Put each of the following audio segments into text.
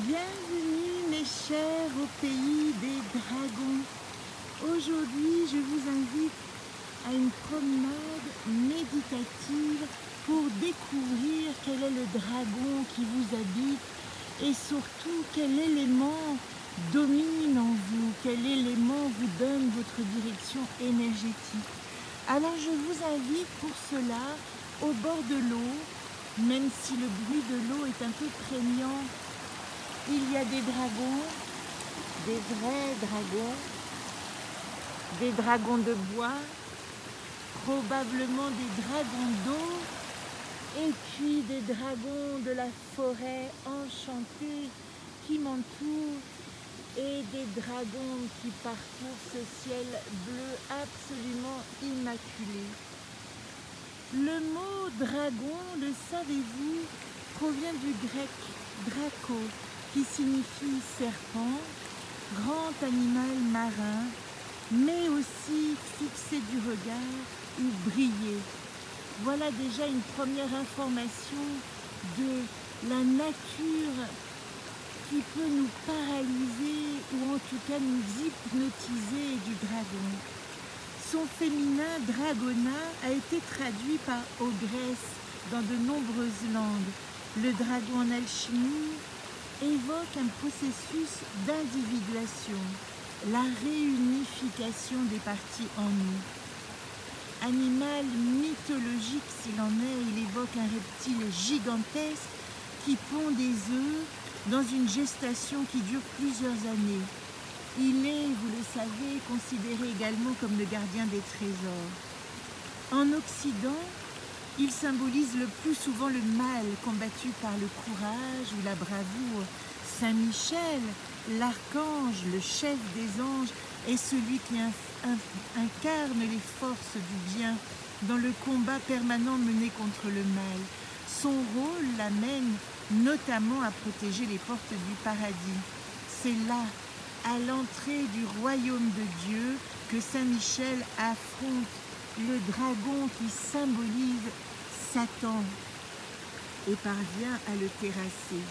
Bienvenue mes chers au pays des dragons. Aujourd'hui, je vous invite à une promenade méditative pour découvrir quel est le dragon qui vous habite et surtout quel élément domine en vous, quel élément vous donne votre direction énergétique. Alors je vous invite pour cela au bord de l'eau, même si le bruit de l'eau est un peu prégnant. Il y a des dragons, des vrais dragons, des dragons de bois, probablement des dragons d'eau, et puis des dragons de la forêt enchantée qui m'entourent, et des dragons qui parcourent ce ciel bleu absolument immaculé. Le mot dragon, le savez-vous, provient du grec draco, qui signifie serpent, grand animal marin, mais aussi fixer du regard ou briller. Voilà déjà une première information de la nature qui peut nous paralyser ou en tout cas nous hypnotiser du dragon. Son féminin dragona a été traduit par ogresse dans de nombreuses langues. Le dragon en alchimie évoque un processus d'individuation, la réunification des parties en nous. Animal mythologique s'il en est, il évoque un reptile gigantesque qui pond des œufs dans une gestation qui dure plusieurs années. Il est, vous le savez, considéré également comme le gardien des trésors. En Occident, il symbolise le plus souvent le mal combattu par le courage ou la bravoure. Saint Michel, l'archange, le chef des anges, est celui qui incarne les forces du bien dans le combat permanent mené contre le mal. Son rôle l'amène notamment à protéger les portes du paradis. C'est là, à l'entrée du royaume de Dieu, que Saint Michel affronte le dragon qui symbolise Satan et parvient à le terrasser.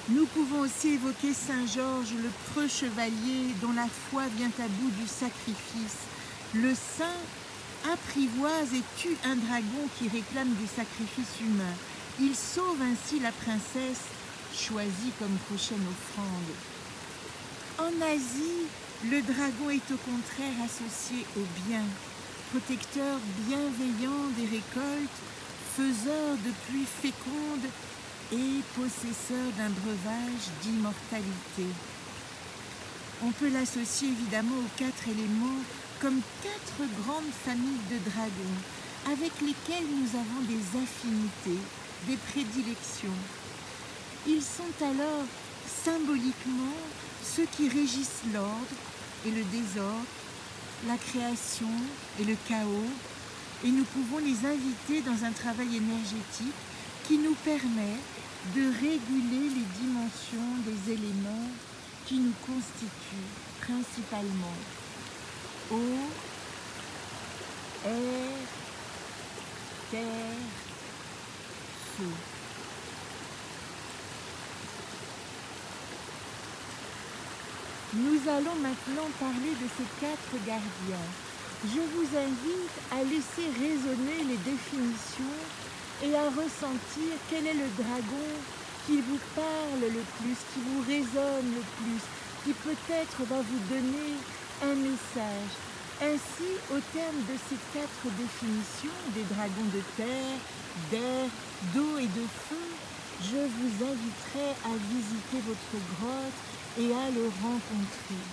Nous pouvons aussi évoquer Saint Georges, le preux chevalier dont la foi vient à bout du sacrifice. Le saint apprivoise et tue un dragon qui réclame des sacrifices humains. Il sauve ainsi la princesse choisie comme prochaine offrande. En Asie, le dragon est au contraire associé au bien, protecteur bienveillant des récoltes, faiseur de pluies fécondes et possesseur d'un breuvage d'immortalité. On peut l'associer évidemment aux 4 éléments comme 4 grandes familles de dragons avec lesquels nous avons des affinités, des prédilections. Ils sont alors symboliquement ceux qui régissent l'ordre et le désordre, la création et le chaos, et nous pouvons les inviter dans un travail énergétique qui nous permet de réguler les dimensions des éléments qui nous constituent principalement eau, air, terre, feu. Nous allons maintenant parler de ces 4 gardiens. Je vous invite à laisser résonner les définitions et à ressentir quel est le dragon qui vous parle le plus, qui vous résonne le plus, qui peut-être va vous donner un message. Ainsi, au terme de ces 4 définitions, des dragons de terre, d'air, d'eau et de feu, je vous inviterai à visiter votre grotte et à le rencontrer.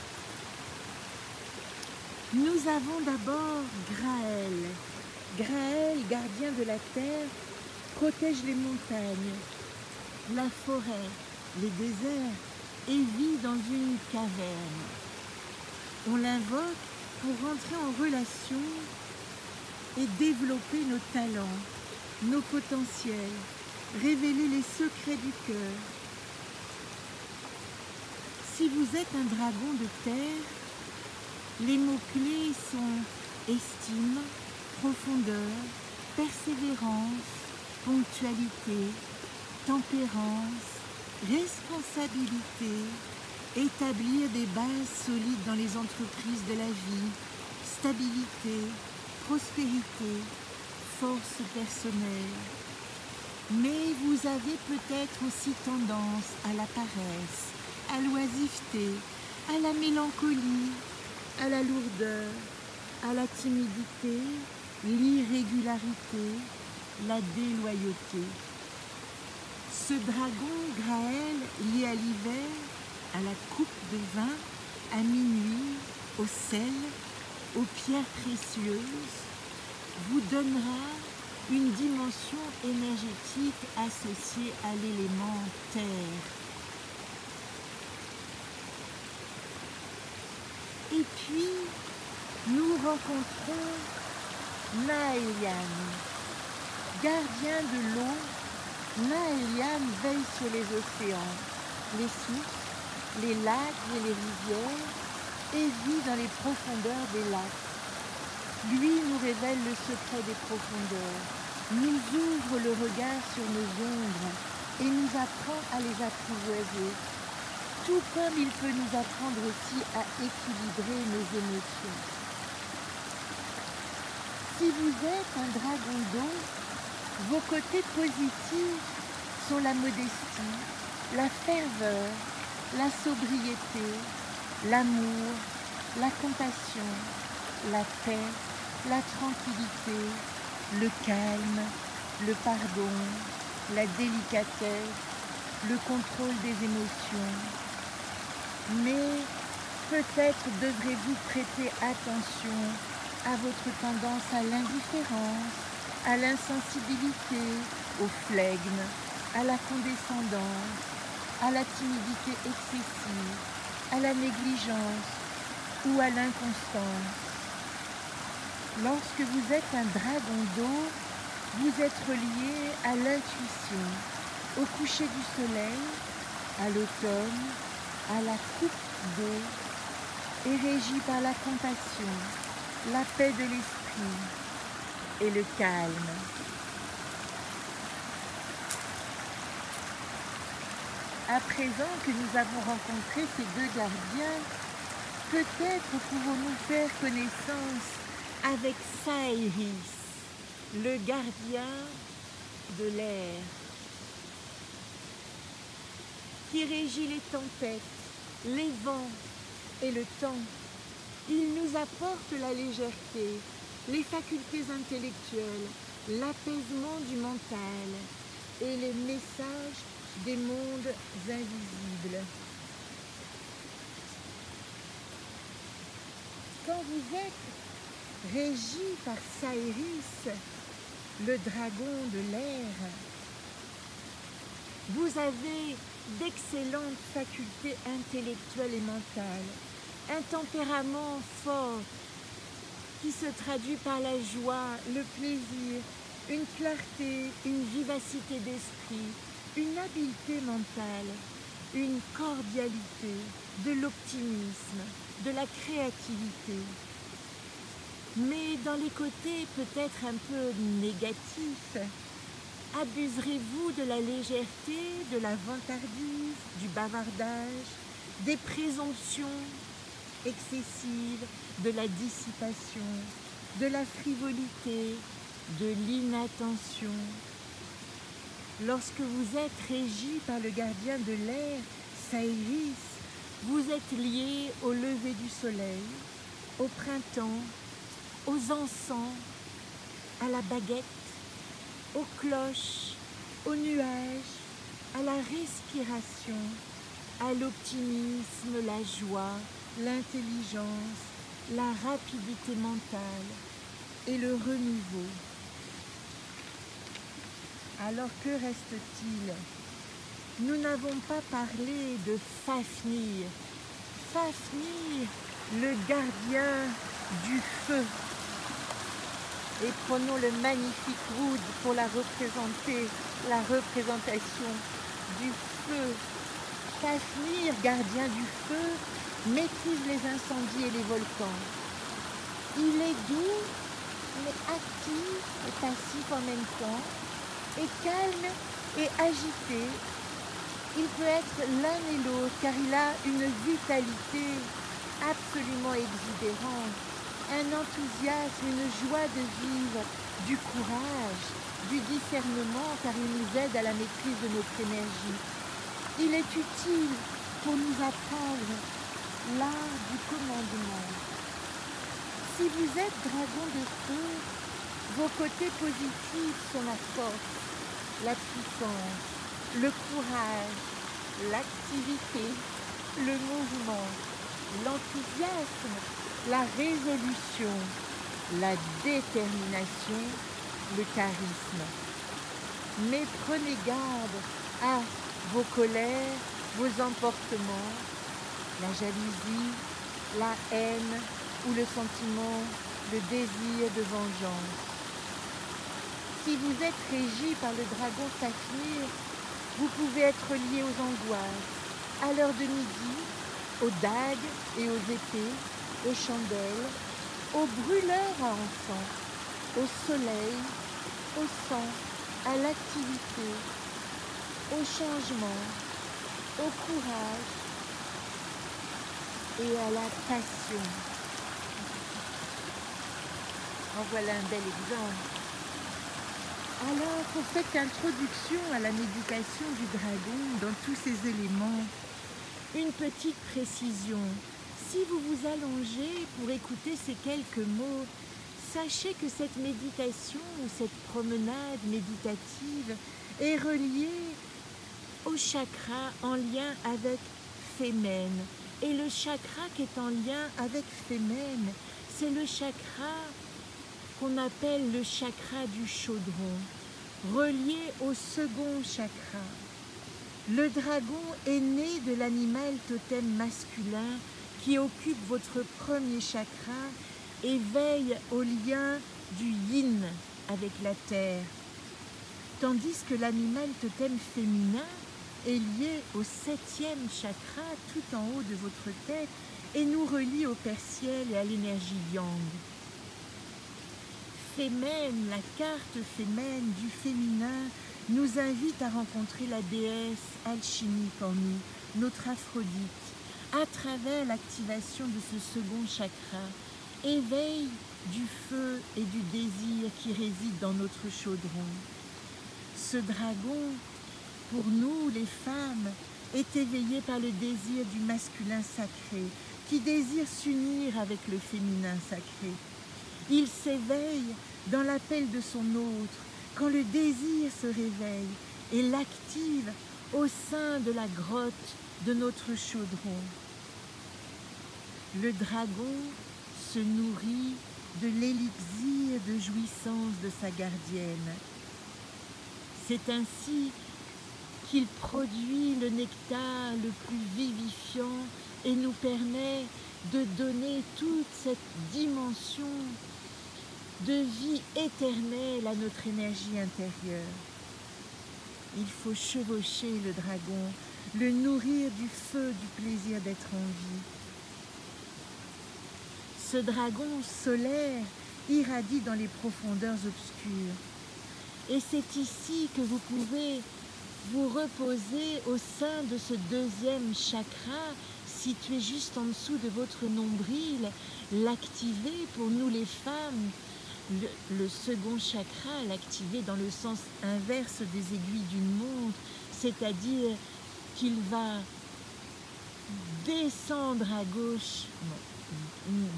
Nous avons d'abord Graël. Graël, gardien de la terre, protège les montagnes, la forêt, les déserts et vit dans une caverne. On l'invoque pour rentrer en relation et développer nos talents, nos potentiels, révéler les secrets du cœur. Si vous êtes un dragon de terre, les mots-clés sont estime, profondeur, persévérance, ponctualité, tempérance, Responsabilité, établir des bases solides dans les entreprises de la vie, stabilité, prospérité, force personnelle. Mais vous avez peut-être aussi tendance à la paresse, à l'oisiveté, à la mélancolie, à la lourdeur, à la timidité, l'irrégularité, la déloyauté. Ce dragon Graël lié à l'hiver, à la coupe de vin, à minuit, au sel, aux pierres précieuses, vous donnera une dimension énergétique associée à l'élément terre. Et puis, nous rencontrons Naelian, gardien de l'eau. Naelian veille sur les océans, les sources, les lacs et les rivières et vit dans les profondeurs des lacs. Lui nous révèle le secret des profondeurs, nous ouvre le regard sur nos ombres et nous apprend à les apprivoiser, tout comme il peut nous apprendre aussi à équilibrer nos émotions. Si vous êtes un dragon d'eau, vos côtés positifs sont la modestie, la ferveur, la sobriété, l'amour, la compassion, la paix, la tranquillité, le calme, le pardon, la délicatesse, le contrôle des émotions. Mais peut-être devrez-vous prêter attention à votre tendance à l'indifférence, à l'insensibilité, au flegme, à la condescendance, à la timidité excessive, à la négligence ou à l'inconstance. Lorsque vous êtes un dragon d'eau, vous êtes relié à l'intuition, au coucher du soleil, à l'automne, à la coupe d'eau, et régi par la compassion, la paix de l'esprit et le calme. À présent que nous avons rencontré ces deux gardiens, peut-être pouvons-nous faire connaissance avec Saïris, le gardien de l'air, qui régit les tempêtes, les vents et le temps. Il nous apporte la légèreté, les facultés intellectuelles, l'apaisement du mental et les messages des mondes invisibles. Quand vous êtes régi par Saïris, le dragon de l'air, vous avez d'excellentes facultés intellectuelles et mentales, un tempérament fort qui se traduit par la joie, le plaisir, une clarté, une vivacité d'esprit, une habileté mentale, une cordialité, de l'optimisme, de la créativité. Mais dans les côtés peut-être un peu négatifs, abuserez-vous de la légèreté, de la vantardise, du bavardage, des présomptions excessives, de la dissipation, de la frivolité, de l'inattention? Lorsque vous êtes régi par le gardien de l'air, Saïris, vous êtes lié au lever du soleil, au printemps, aux encens, à la baguette, aux cloches, aux nuages, à la respiration, à l'optimisme, la joie, l'intelligence, la rapidité mentale et le renouveau. Alors que reste-t-il? Nous n'avons pas parlé de Fafnir. Fafnir, le gardien du feu. Et prenons le magnifique Wood pour la représenter, la représentation du feu. Fafnir, gardien du feu, maîtrise les incendies et les volcans. Il est doux, mais actif et passif en même temps, et calme et agité. Il peut être l'un et l'autre car il a une vitalité absolument exubérante, un enthousiasme, une joie de vivre, du courage, du discernement car il nous aide à la maîtrise de notre énergie. Il est utile pour nous apprendre l'art du commandement. Si vous êtes dragon de feu, vos côtés positifs sont la force, la puissance, le courage, l'activité, le mouvement, l'enthousiasme, la résolution, la détermination, le charisme. Mais prenez garde à vos colères, vos emportements, la jalousie, la haine ou le sentiment, le désir de vengeance. Si vous êtes régi par le dragon saphir, vous pouvez être lié aux angoisses, à l'heure de midi, aux dagues et aux épées, aux chandelles, aux brûleurs à encens, au soleil, au sang, à l'activité, au changement, au courage et à la passion. En voilà un bel exemple. Alors, pour cette introduction à la méditation du dragon, dans tous ses éléments, une petite précision. Si vous vous allongez pour écouter ces quelques mots, sachez que cette méditation ou cette promenade méditative est reliée au chakra en lien avec Fémène. Et le chakra qui est en lien avec Fémène, c'est le chakra qu'on appelle le chakra du chaudron, relié au second chakra. Le dragon est né de l'animal totem masculin qui occupe votre premier chakra et veille au lien du yin avec la terre, tandis que l'animal totem féminin est lié au 7e chakra tout en haut de votre tête et nous relie au Père Ciel et à l'énergie yang. Fémène, la carte fémène du féminin nous invite à rencontrer la déesse alchimique en nous, notre Aphrodite, à travers l'activation de ce second chakra, éveil du feu et du désir qui réside dans notre chaudron. Ce dragon, pour nous les femmes, est éveillé par le désir du masculin sacré, qui désire s'unir avec le féminin sacré. Il s'éveille dans l'appel de son autre, quand le désir se réveille et l'active au sein de la grotte de notre chaudron. Le dragon se nourrit de l'élixir de jouissance de sa gardienne. C'est ainsi qu'il produit le nectar le plus vivifiant et nous permet de donner toute cette dimension de vie éternelle à notre énergie intérieure. Il faut chevaucher le dragon, le nourrir du feu du plaisir d'être en vie. Ce dragon solaire irradie dans les profondeurs obscures. Et c'est ici que vous pouvez vous reposer au sein de ce 2e chakra, situé juste en dessous de votre nombril, l'activer pour nous les femmes. Le second chakra, l'activer dans le sens inverse des aiguilles d'une montre, c'est-à-dire qu'il va descendre à gauche,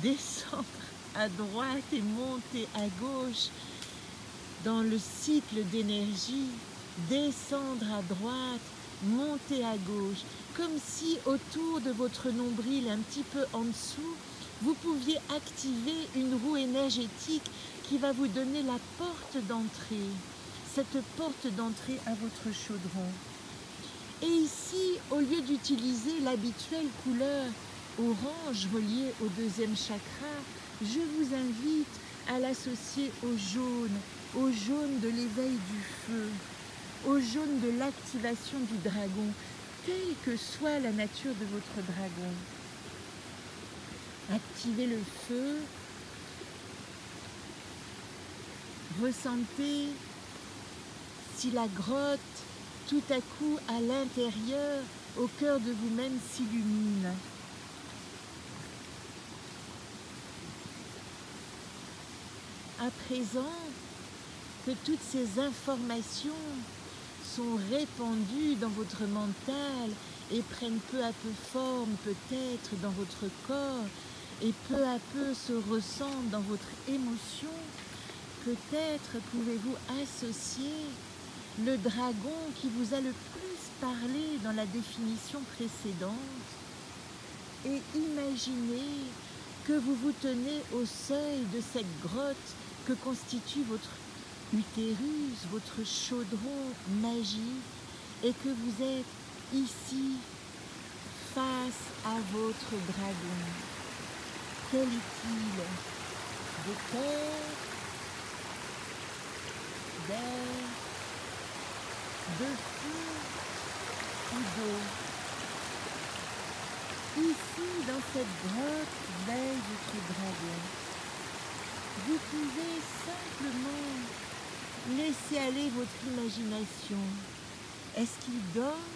descendre à droite et monter à gauche dans le cycle d'énergie, descendre à droite, monter à gauche, comme si autour de votre nombril, un petit peu en dessous, vous pouviez activer une roue énergétique qui va vous donner la porte d'entrée, cette porte d'entrée à votre chaudron. Et ici, au lieu d'utiliser l'habituelle couleur orange reliée au 2e chakra, je vous invite à l'associer au jaune de l'éveil du feu, au jaune de l'activation du dragon, quelle que soit la nature de votre dragon. Activez le feu, ressentez si la grotte tout à coup à l'intérieur, au cœur de vous-même s'illumine. À présent que toutes ces informations sont répandues dans votre mental et prennent peu à peu forme peut-être dans votre corps et peu à peu se ressentent dans votre émotion, peut-être pouvez-vous associer le dragon qui vous a le plus parlé dans la définition précédente et imaginez que vous vous tenez au seuil de cette grotte que constitue votre utérus, votre chaudron magique, et que vous êtes ici face à votre dragon. Quel est-il? De terre, d'air, de feu ou d'eau? Ici, dans cette grotte, veille votre dragon. Vous pouvez simplement laisser aller votre imagination. Est-ce qu'il dort?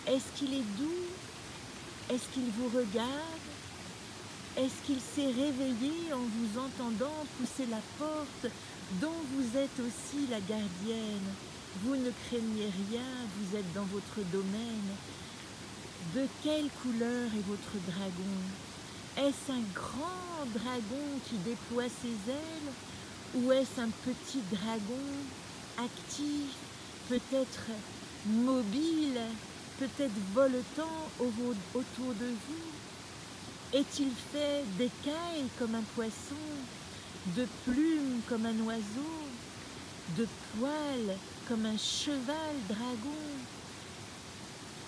Est-ce qu'il est doux? Est-ce qu'il vous regarde? Est-ce qu'il s'est réveillé en vous entendant pousser la porte dont vous êtes aussi la gardienne? Vous ne craignez rien, vous êtes dans votre domaine. De quelle couleur est votre dragon? Est-ce un grand dragon qui déploie ses ailes ou est-ce un petit dragon actif, peut-être mobile, peut-être voletant autour de vous? Est-il fait d'écailles comme un poisson, de plumes comme un oiseau, de poils comme un cheval dragon?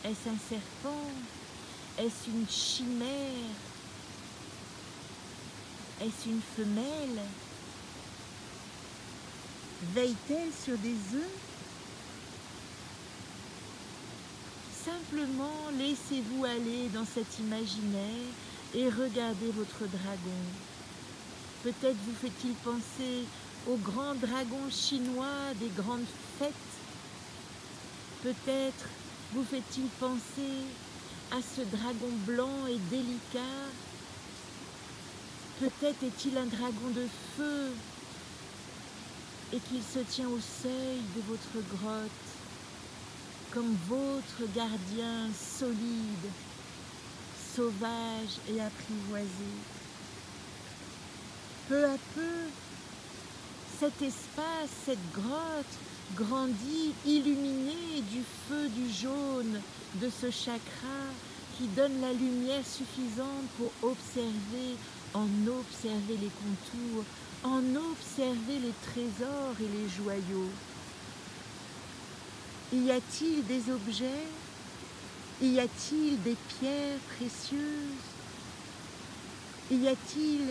Est-ce un serpent? Est-ce une chimère? Est-ce une femelle? Veille-t-elle sur des œufs? Simplement laissez-vous aller dans cet imaginaire et regardez votre dragon. Peut-être vous fait-il penser au grand dragon chinois des grandes fêtes. Peut-être vous fait-il penser à ce dragon blanc et délicat. Peut-être est-il un dragon de feu et qu'il se tient au seuil de votre grotte comme votre gardien solide, sauvage et apprivoisé. Peu à peu, cet espace, cette grotte grandit, illuminée du feu du jaune de ce chakra qui donne la lumière suffisante pour en observer les contours, en observer les trésors et les joyaux. Y a-t-il des objets? Y a-t-il des pierres précieuses? Y a-t-il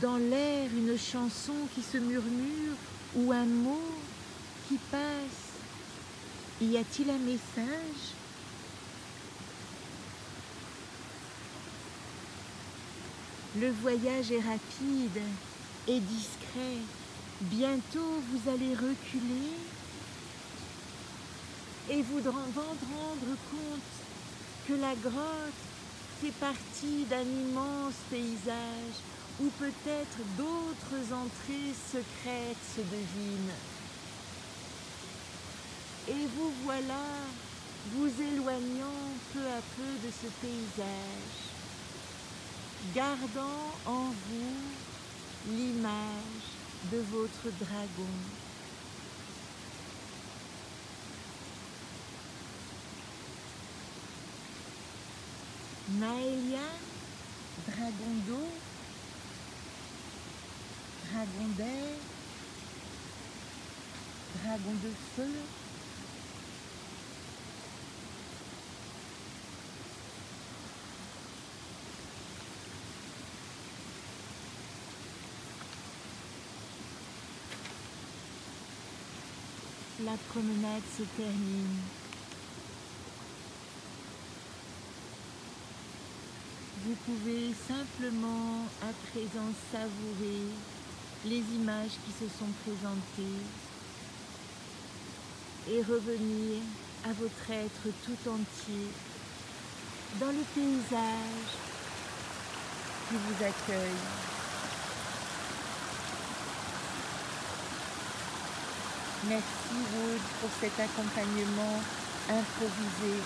dans l'air une chanson qui se murmure ou un mot qui passe? Y a-t-il un message? Le voyage est rapide et discret. Bientôt vous allez reculer et vous rendre compte que la grotte fait partie d'un immense paysage où peut-être d'autres entrées secrètes se devinent. Et vous voilà vous éloignant peu à peu de ce paysage, gardant en vous l'image de votre dragon. Maëlian, dragon d'eau, dragon d'air, dragon de feu. La promenade se termine. Vous pouvez simplement à présent savourer les images qui se sont présentées. et revenir à votre être tout entier dans le paysage qui vous accueille. Merci Wood pour cet accompagnement improvisé.